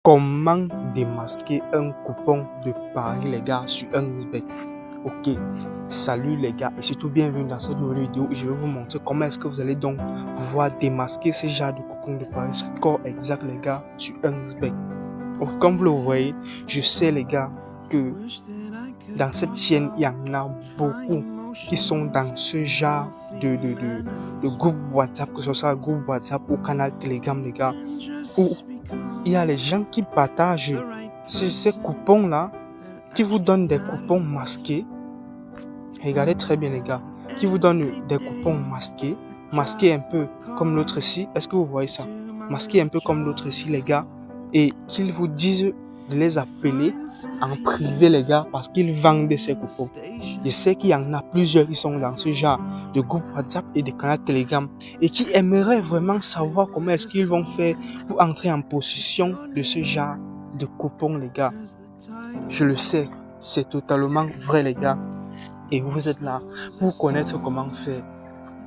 Comment démasquer un coupon de Paris les gars sur Xbet? Ok, salut les gars et surtout bienvenue dans cette nouvelle vidéo où je vais vous montrer comment est-ce que vous allez donc pouvoir démasquer ce genre de coupons de Paris score exact les gars sur Xbet. Donc, comme vous le voyez, je sais les gars que dans cette chaîne il y en a beaucoup qui sont dans ce genre de groupe WhatsApp, que ce soit groupe WhatsApp ou canal Telegram les gars, où il y a les gens qui partagent ces coupons-là, qui vous donnent des coupons masqués. Regardez très bien les gars, qui vous donnent des coupons masqués, masqués un peu comme l'autre ici. Est-ce que vous voyez ça? Masqués un peu comme l'autre ici les gars. Et qu'ils vous disent de les appeler en privé les gars parce qu'ils vendent ces coupons. Je sais qu'il y en a plusieurs qui sont dans ce genre de groupe WhatsApp et de canal Telegram et qui aimeraient vraiment savoir comment est-ce qu'ils vont faire pour entrer en possession de ce genre de coupons les gars. Je le sais, c'est totalement vrai les gars et vous êtes là pour connaître comment faire.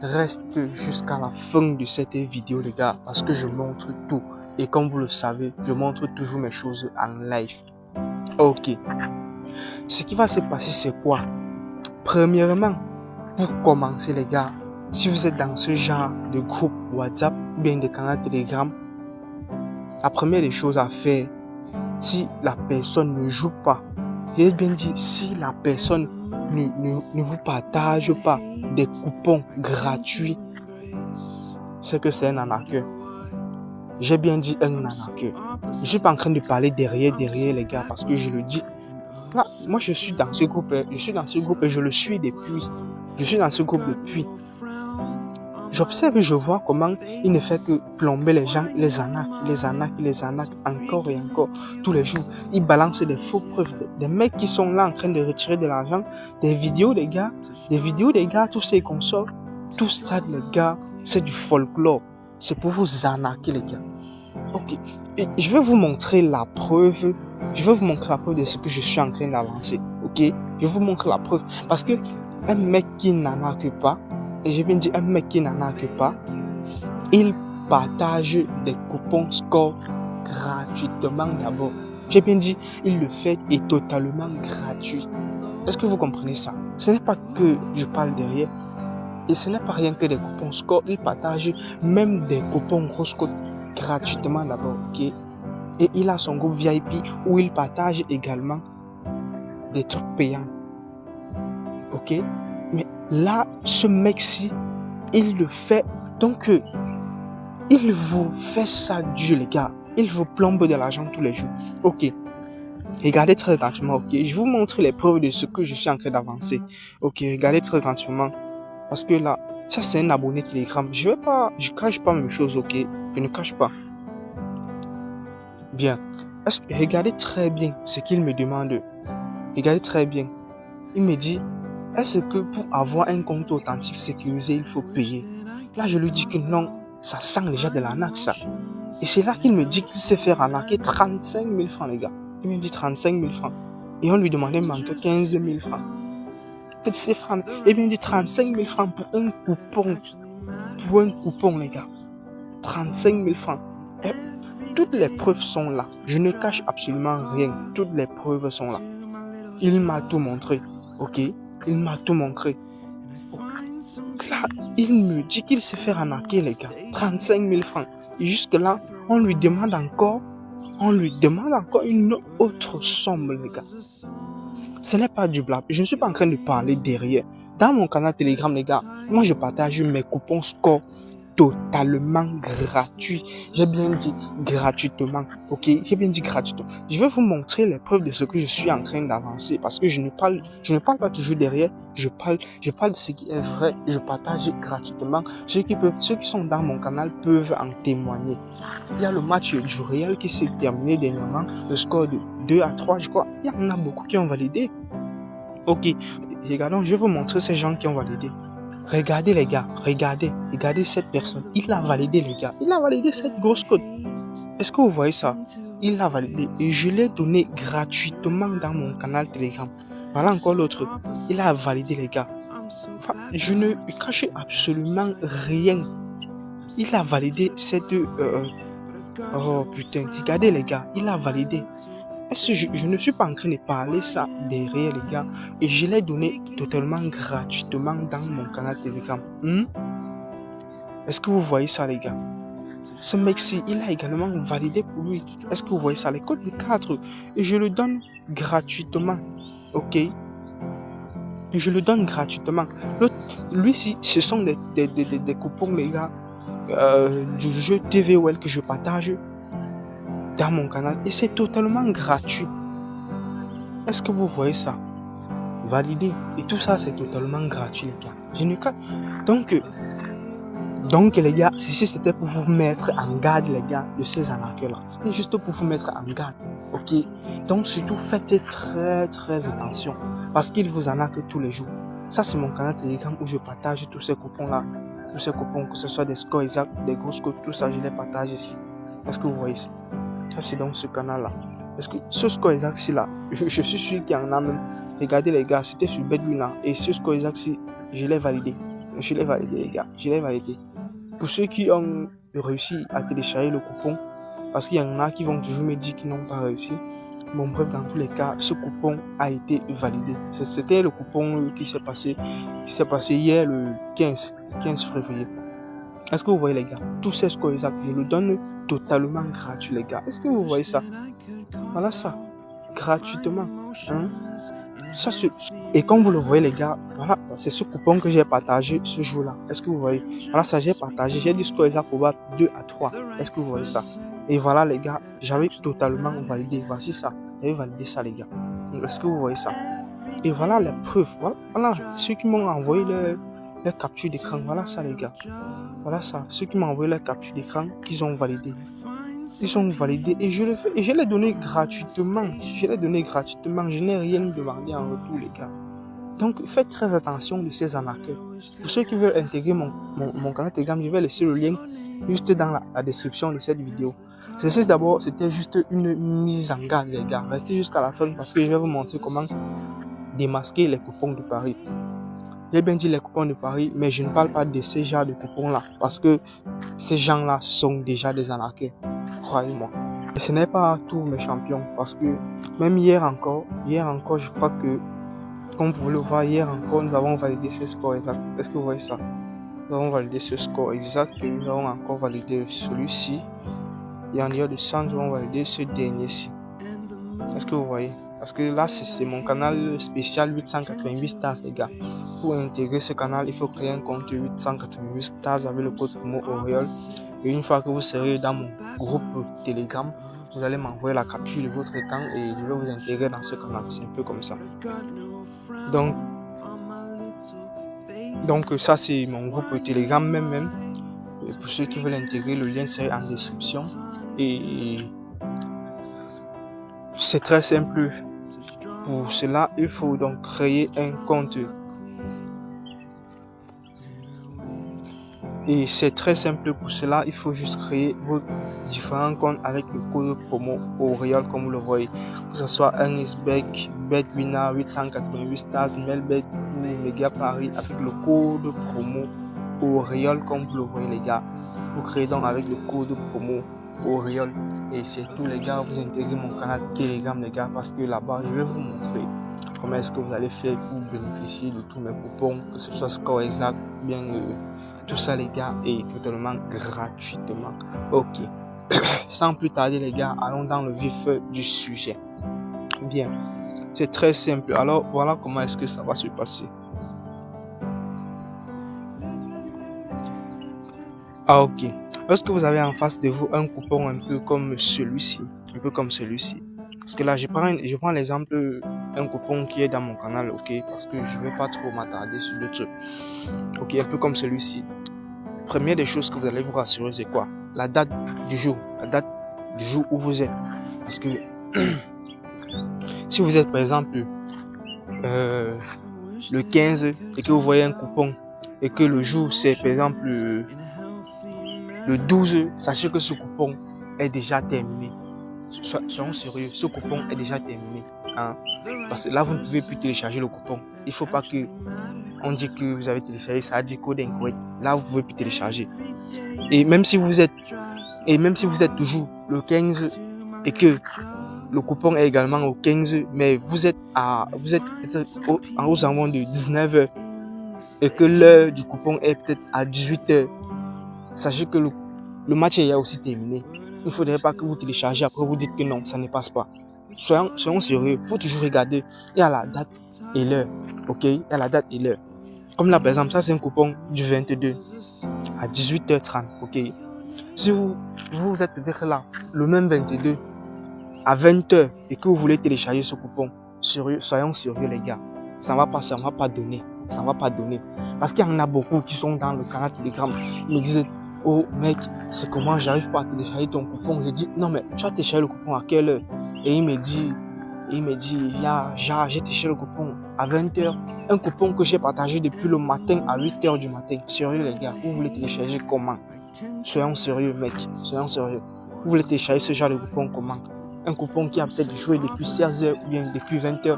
Reste jusqu'à la fin de cette vidéo les gars parce que je montre tout. Et comme vous le savez, je montre toujours mes choses en live. Ok. Ce qui va se passer, c'est quoi? Premièrement, pour commencer les gars, si vous êtes dans ce genre de groupe WhatsApp, bien de canal Telegram, la première des choses à faire, si la personne ne joue pas, j'ai bien dit, si la personne ne vous partage pas des coupons gratuits, c'est que c'est un arnaqueur. J'ai bien dit un arnaqueur. Je ne suis pas en train de parler derrière les gars parce que je le dis. Là, moi je suis dans ce groupe, et je le suis depuis. Je suis dans ce groupe depuis. J'observe et je vois comment il ne fait que plomber les gens, les arnaques encore et encore tous les jours. Il balance des faux preuves, des mecs qui sont là en train de retirer de l'argent, des vidéos des gars, tous ces consorts. Tout ça les gars, c'est du folklore. C'est pour vous arnaquer les gars. Ok, et je vais vous montrer la preuve. Je vais vous montrer la preuve de ce que je suis en train d'avancer. Ok, je vais vous montrer la preuve. Parce que un mec qui n'arnaque pas, et j'ai bien dit un mec qui n'arnaque pas, il partage des coupons score gratuitement d'abord. J'ai bien dit, il le fait et totalement gratuit. Est-ce que vous comprenez ça? Ce n'est pas que je parle derrière. Et ce n'est pas rien que des coupons score. Il partage même des coupons grosses cotes gratuitement d'abord, ok? Et il a son groupe VIP où il partage également des trucs payants, ok? Mais là, ce mec-ci, il le fait, donc il vous fait ça Dieu les gars. Il vous plombe de l'argent tous les jours, ok? Regardez très attentivement, ok? Je vous montre les preuves de ce que je suis en train d'avancer, ok? Regardez très attentivement, parce que là, ça c'est un abonné Telegram. Je cache pas mes choses, ok? Je ne cache pas. Bien. Regardez très bien ce qu'il me demande. Regardez très bien. Il me dit, est-ce que pour avoir un compte authentique sécurisé, il faut payer? Là, je lui dis que non, ça sent déjà de l'arnaque, ça. Et c'est là qu'il me dit qu'il sait faire arnaquer 35 000 francs, les gars. Il me dit 35 000 francs. Et on lui demandait de manquer 15 000 francs. Peut-être c'est francs. Et bien, il dit 35 000 francs pour un coupon. Pour un coupon, les gars. 35 000 francs. Et toutes les preuves sont là. Je ne cache absolument rien. Toutes les preuves sont là. Il m'a tout montré. Ok? Il m'a tout montré. Là, il me dit qu'il sait faire arnaquer, les gars. 35 000 francs. Et jusque là, on lui demande encore une autre somme, les gars. Ce n'est pas du blab. Je ne suis pas en train de parler derrière. Dans mon canal Telegram, les gars, moi je partage mes coupons score totalement gratuit. J'ai bien dit gratuitement, ok? J'ai bien dit gratuitement. Je vais vous montrer les preuves de ce que je suis en train d'avancer parce que je ne parle pas toujours derrière. Je parle de ce qui est vrai. Je partage gratuitement. Ceux qui sont dans mon canal peuvent en témoigner. Il y a le match du Real qui s'est terminé dernièrement. Le score de 2-3, je crois. Il y en a beaucoup qui ont validé. Ok, regardons, je vais vous montrer ces gens qui ont validé. Regardez les gars, regardez cette personne. Il a validé les gars. Il a validé cette grosse cote. Est-ce que vous voyez ça? Il l'a validé et je l'ai donné gratuitement dans mon canal Telegram. Voilà encore l'autre. Il a validé les gars. Enfin, je ne cache absolument rien. Il a validé Oh putain, regardez les gars, il a validé. Est-ce que je ne suis pas en train de parler ça derrière les gars et je l'ai donné totalement gratuitement dans mon canal Telegram. Est-ce que vous voyez ça les gars? Ce mec-ci, il a également validé pour lui. Est-ce que vous voyez ça? Les codes de 4 et je le donne gratuitement. Ok? Et je le donne gratuitement. Lui, ce sont des coupons les gars du jeu TVOL que je partage dans mon canal et c'est totalement gratuit. Est-ce que vous voyez ça? Validé. Et tout ça, c'est totalement gratuit, les gars. Je ne... Donc, les gars, ceci, c'était pour vous mettre en garde, les gars, de ces arnaqueurs-là. C'était juste pour vous mettre en garde. Ok? Donc, surtout, faites très, très attention. Parce qu'ils vous arnaquent tous les jours. Ça, c'est mon canal Telegram où je partage tous ces coupons-là. Tous ces coupons, que ce soit des scores exacts, des gros scores, tout ça, je les partage ici. Est-ce que vous voyez ça? Ça, c'est donc ce canal-là. Parce que ce score exact-ci, là, je suis sûr qu'il y en a même. Regardez, les gars, c'était sur Bedwina. Et ce score exact-ci, je l'ai validé. Je l'ai validé, les gars. Je l'ai validé. Pour ceux qui ont réussi à télécharger le coupon, parce qu'il y en a qui vont toujours me dire qu'ils n'ont pas réussi. Bon, bref, dans tous les cas, ce coupon a été validé. C'était le coupon qui s'est passé hier, le 15 février. Est-ce que vous voyez, les gars? Tous ces scores exacts, je le donne totalement gratuit, les gars. Est-ce que vous voyez ça? Voilà ça, gratuitement. Ça, et comme vous le voyez, les gars, voilà, c'est ce coupon que j'ai partagé ce jour-là. Est-ce que vous voyez? Voilà, ça j'ai partagé. J'ai dit score exact pour battre 2 à 3. Est-ce que vous voyez ça? Et voilà, les gars, j'avais totalement validé. Voici ça. J'avais validé ça, les gars. Est-ce que vous voyez ça? Et voilà les preuves. Voilà, ceux qui m'ont envoyé leur capture d'écran. Voilà ça, les gars. Voilà ça. Ceux qui m'ont envoyé leur capture d'écran, qu'ils ont validé. Ils sont validés et je le fais et je l'ai donné gratuitement. Je l'ai donné gratuitement. Je n'ai rien demandé en retour, les gars. Donc, faites très attention de ces arnaqueurs. Pour ceux qui veulent intégrer mon canal Telegram, je vais laisser le lien juste dans la description de cette vidéo. Ceci d'abord, c'était juste une mise en garde, les gars. Restez jusqu'à la fin parce que je vais vous montrer comment démasquer les coupons de Paris. J'ai bien dit les coupons de Paris, mais je ne parle pas de ces genres de coupons-là parce que ces gens-là sont déjà des arnaqueurs. Croyez-moi. Et ce n'est pas tous mes champions parce que même hier encore, je crois que, comme vous le voyez, hier encore, nous avons validé ce score exact. Est-ce que vous voyez ça? Nous avons validé ce score exact et nous avons encore validé celui-ci. Et en dehors de ça, nous avons validé ce dernier-ci. Est-ce que vous voyez? Parce que là, c'est mon canal spécial 888 stars, les gars. Pour intégrer ce canal, il faut créer un compte 888 stars avec le code promo Auréole. Et une fois que vous serez dans mon groupe Telegram, vous allez m'envoyer la capture de votre écran et je vais vous intégrer dans ce canal. C'est un peu comme ça. Donc ça, c'est mon groupe Telegram même. Et pour ceux qui veulent intégrer, le lien c'est en description. Et c'est très simple. Pour cela, il faut donc créer un compte. Et c'est très simple pour cela, il faut juste créer vos différents comptes avec le code promo Auréole comme vous le voyez. Que ce soit un Isbec, Bedwina, 888 stars, Melbet ou Mega Paris avec le code promo Auréole comme vous le voyez, les gars. Vous créez donc avec le code promo Auréole. Et c'est tout, les gars, vous intégrez mon canal Telegram, les gars, parce que là-bas je vais vous montrer comment est-ce que vous allez faire pour bénéficier de tous mes coupons, que ce soit score exact, bien tout ça, les gars, est totalement gratuitement. Ok. Sans plus tarder, les gars, allons dans le vif du sujet. Bien. C'est très simple. Alors, voilà comment est-ce que ça va se passer. Ah, ok. Est-ce que vous avez en face de vous un coupon un peu comme celui-ci? Un peu comme celui-ci. Parce que là, je prends l'exemple d'un coupon qui est dans mon canal, ok? Parce que je ne vais pas trop m'attarder sur le truc. Ok, un peu comme celui-ci. Première des choses que vous allez vous rassurer, c'est quoi? La date du jour. La date du jour où vous êtes. Parce que si vous êtes par exemple le 15 et que vous voyez un coupon et que le jour c'est par exemple le 12, sachez que ce coupon est déjà terminé. Soyons sérieux, ce coupon est déjà terminé. Hein? Parce que là, vous ne pouvez plus télécharger le coupon. Il ne faut pas que on dit que vous avez téléchargé, ça a dit code incorrect. Là, vous ne pouvez plus télécharger. Et même si vous êtes Et même si vous êtes toujours le 15 et que le coupon est également au 15, mais vous êtes peut-être aux environs de 19h et que l'heure du coupon est peut-être à 18h, sachez que le match est aussi terminé. Il ne faudrait pas que vous téléchargez après vous dites que non, ça ne passe pas. Soyons sérieux, il faut toujours regarder et à la date et l'heure, ok? À la date et l'heure. Comme là, par exemple, ça c'est un coupon du 22 à 18h30, ok? Si vous êtes peut-être là, le même 22 à 20h et que vous voulez télécharger ce coupon, soyons sérieux les gars, ça ne va pas donner. Parce qu'il y en a beaucoup qui sont dans le canal Telegram, ils me disent, oh mec, c'est comment j'arrive pas à télécharger ton coupon. Je dis, non mais tu as téléchargé le coupon à quelle heure? Et il me dit, j'ai téléchargé le coupon à 20h. Un coupon que j'ai partagé depuis le matin à 8h du matin. Sérieux les gars, vous voulez télécharger comment? Soyons sérieux mec, soyons sérieux. Vous voulez télécharger ce genre de coupon comment? Un coupon qui a peut-être joué depuis 16h ou bien depuis 20h.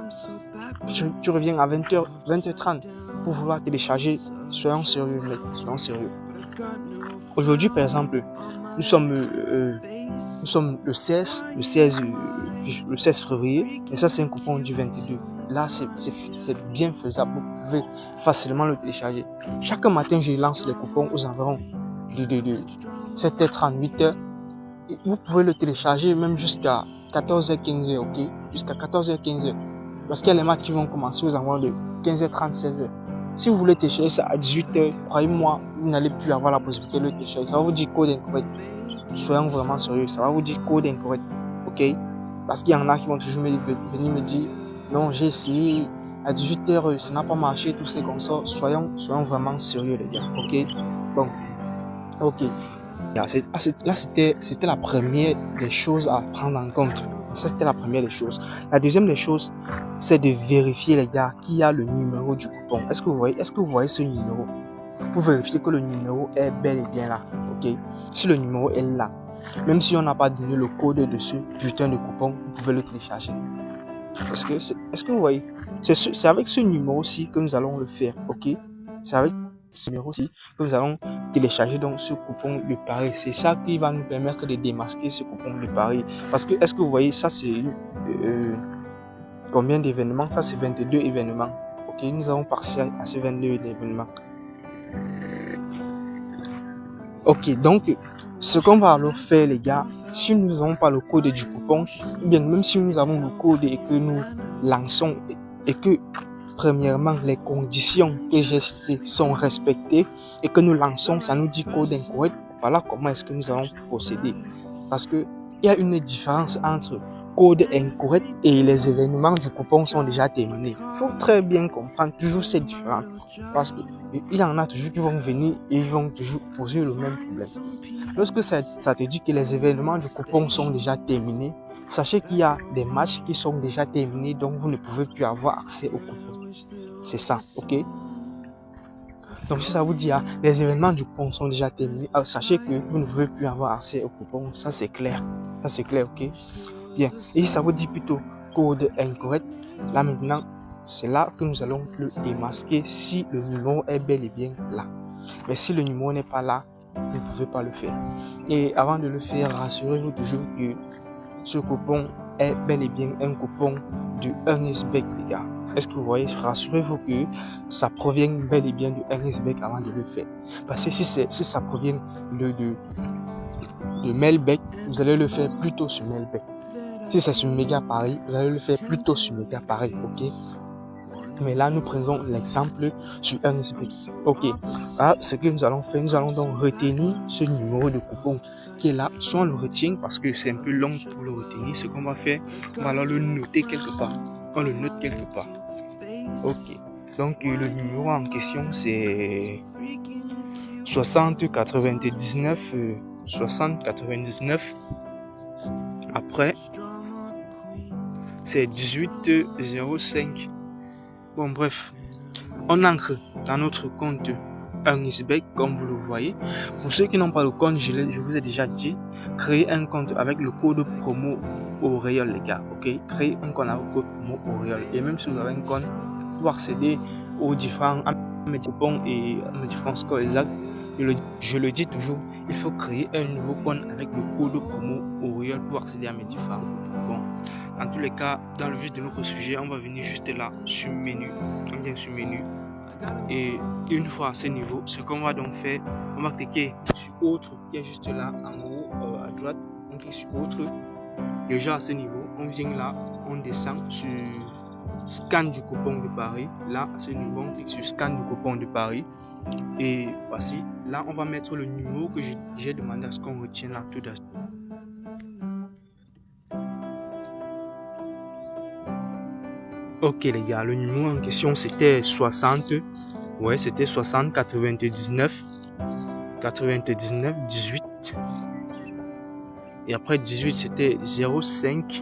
Tu reviens à 20h, 20h30 pour vouloir télécharger. Soyons sérieux mec, soyons sérieux. Aujourd'hui par exemple, nous sommes le 16 février et ça c'est un coupon du 22. Là c'est bien faisable, vous pouvez facilement le télécharger. Chaque matin je lance les coupons aux environs de 7h30, 8h. Et vous pouvez le télécharger même jusqu'à 14h15, ok? Jusqu'à 14h15. Parce qu'il y a les matchs qui vont commencer aux environs de 15h30, 16h. Si vous voulez télécharger ça à 18h, croyez-moi, vous n'allez plus avoir la possibilité de le télécharger. Ça va vous dire code incorrect. Soyons vraiment sérieux, ça va vous dire code incorrect, ok? Parce qu'il y en a qui vont toujours venir me dire, non, j'ai essayé, à 18h, ça n'a pas marché, tout ça comme ça. Soyons vraiment sérieux, les gars, ok? Bon, ok. Là, c'était la première des choses à prendre en compte. Ça, c'était la première des choses. La deuxième des choses, c'est de vérifier, les gars, qui a le numéro du coupon. Est-ce que vous voyez ce numéro? Pour vérifier que le numéro est bel et bien là, ok? Si le numéro est là, même si on n'a pas donné le code de ce putain de coupon, vous pouvez le télécharger. Est-ce que vous voyez? C'est avec ce numéro-ci que nous allons le faire, ok? C'est avec ce numéro-ci que nous allons télécharger donc ce coupon de pari. C'est ça qui va nous permettre de démasquer ce coupon de pari. Parce que, est-ce que vous voyez, ça c'est combien d'événements? Ça c'est 22 événements. Ok, nous avons passé à ces 22 événements. Ok, donc, ce qu'on va alors faire, les gars, si nous n'avons pas le code du coupon, ou bien même si nous avons le code et que nous lançons et que, premièrement, les conditions que j'ai citées sont respectées et que nous lançons, ça nous dit code incorrect, voilà comment est-ce que nous allons procéder. Parce qu'il y a une différence entre code incorrect et les événements du coupon sont déjà terminés. Il faut très bien comprendre toujours ces différences. Parce qu'il y en a toujours qui vont venir et ils vont toujours poser le même problème. Lorsque ça te dit que les événements du coupon sont déjà terminés, sachez qu'il y a des matchs qui sont déjà terminés, donc vous ne pouvez plus avoir accès au coupon. C'est ça, ok? Donc si ça vous dit, les événements du coupon sont déjà terminés, sachez que vous ne pouvez plus avoir accès au coupon. Ça c'est clair. Ça c'est clair, ok? Bien. Et si ça vous dit plutôt code incorrect, là maintenant, c'est là que nous allons le démasquer si le numéro est bel et bien là. Mais si le numéro n'est pas là, vous ne pouvez pas le faire. Et avant de le faire, rassurez-vous toujours que ce coupon est bel et bien un coupon de EarnestBet, les gars. Est-ce que vous voyez? Rassurez-vous que ça provient bel et bien de EarnestBet avant de le faire. Parce que si ça provient de Melbet, vous allez le faire plutôt sur Melbet. Si c'est sur Mega Paris, vous allez le faire plutôt sur Mega Paris, ok? Mais là, nous prenons l'exemple sur EarnestBet. Ok, là, ce que nous allons faire, nous allons donc retenir ce numéro de coupon qui est là. Soit on le retient parce que c'est un peu long pour le retenir. Ce qu'on va faire, on va alors le noter quelque part. On le note quelque part. Ok, donc le numéro en question, c'est 6099. Après, c'est 1805. Bon, bref, on entre dans notre compte EarnestBet comme vous le voyez. Pour ceux qui n'ont pas le compte, je vous ai déjà dit, créez un compte avec le code promo Auréole, les gars. Ok, créez un compte avec le code promo Auréole. Et même si vous avez un compte, pour accéder aux différents coupons et aux différents scores exacts, je le dis toujours, il faut créer un nouveau compte avec le code promo Auriol pour accéder à mes différents. Bon, dans tous les cas, dans le vif de notre sujet, on va venir juste là sur menu. On vient sur menu. Et une fois à ce niveau, ce qu'on va donc faire, on va cliquer sur autre qui est juste là en haut à droite. On clique sur autre. Déjà à ce niveau, on vient là, on descend sur scan du coupon de Paris. Là à ce niveau, on clique sur scan du coupon de Paris. Et voici, là on va mettre le numéro que j'ai demandé à ce qu'on retienne là tout d'abord. Ok les gars, le numéro en question c'était 60. Ouais, c'était 60 99 18. Et après 18 c'était 05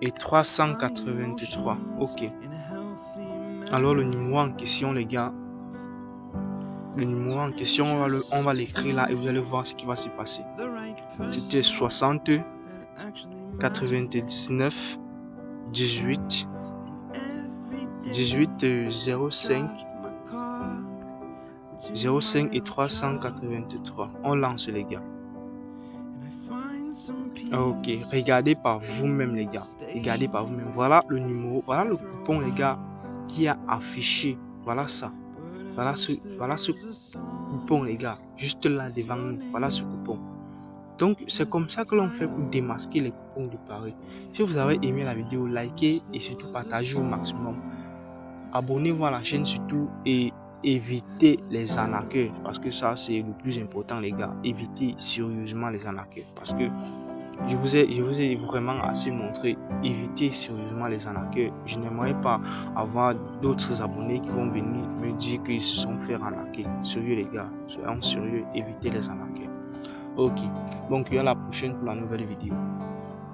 et 383. Ok. Alors le numéro en question les gars, on va l'écrire là et vous allez voir ce qui va se passer. C'était 60 99 18 05 et 383. On lance les gars. Ok, regardez par vous-même les gars. Regardez par vous-même. Voilà le numéro, voilà le coupon les gars qui a affiché. Voilà ça. Voilà ce coupon les gars. Juste là devant nous. Voilà ce coupon. Donc c'est comme ça que l'on fait pour démasquer les coupons de Paris. Si vous avez aimé la vidéo, likez et surtout partagez au maximum. Abonnez-vous à la chaîne surtout et évitez les arnaqueurs parce que ça c'est le plus important les gars. Évitez sérieusement les arnaqueurs parce que je vous ai vraiment assez montré. Évitez sérieusement les arnaqueurs. Je n'aimerais pas avoir d'autres abonnés qui vont venir me dire qu'ils se sont fait arnaquer. Sérieux les gars, soyons sérieux, évitez les arnaqueurs. Ok, donc à la prochaine pour la nouvelle vidéo.